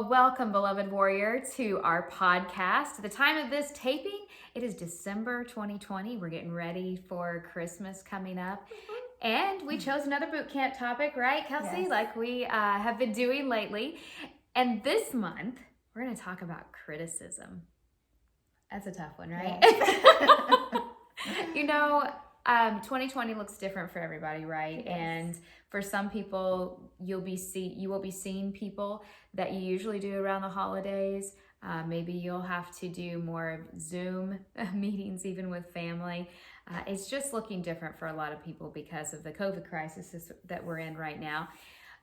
Well, welcome, beloved warrior, to our podcast. At the time of this taping, it is December 2020. We're getting ready for Christmas coming up. And we chose another boot camp topic, right, Kelsey? Yes. Like we have been doing lately. And this month, we're going to talk about criticism. That's a tough one, right? Yes. 2020 looks different for everybody, right? Yes. And for some people, you will be seeing people that you usually do around the holidays. Maybe you'll have to do more Zoom meetings, even with family. It's just looking different for a lot of people because of the COVID crisis that we're in right now.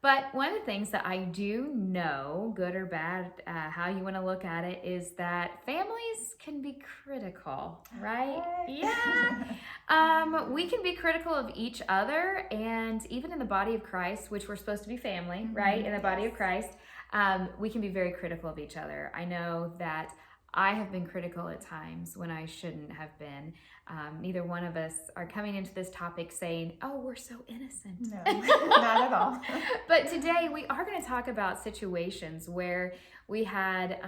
But one of the things that I do know, good or bad, how you want to look at it, is that families can be critical, right? Yeah. We can be critical of each other, and even in the body of Christ, which we're supposed to be family, right? In the body of Christ, we can be very critical of each other. I know that I have been critical at times when I shouldn't have been. Neither one of us are coming into this topic saying, oh, we're so innocent. No, not at all. But today we are going to talk about situations where we had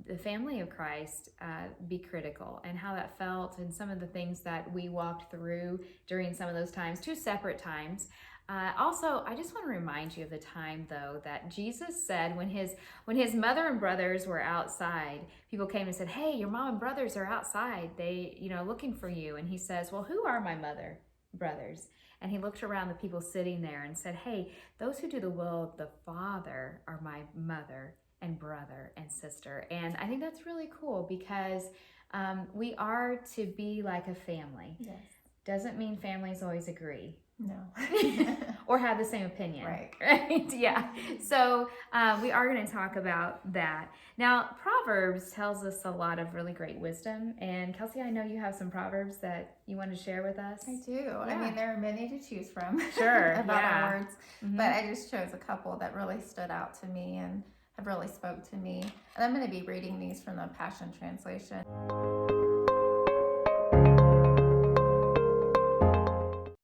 the family of Christ be critical and how that felt and some of the things that we walked through during some of those times, two separate times. Also, I just want to remind you of the time, though, that Jesus said when his mother and brothers were outside, people came and said, hey, your mom and brothers are outside. They, looking for you. And he says, well, who are my mother, brothers? And he looked around the people sitting there and said, hey, those who do the will of the Father are my mother and brother and sister. And I think that's really cool because we are to be like a family. Yes. Doesn't mean families always agree. No. Or have the same opinion. Right. Right? Yeah. So we are going to talk about that. Now, Proverbs tells us a lot of really great wisdom. And Kelsey, I know you have some Proverbs that you want to share with us. I do. I mean, there are many to choose from. Sure. about yeah. our words. Mm-hmm. But I just chose a couple that really stood out to me and have really spoke to me. And I'm going to be reading these from the Passion Translation.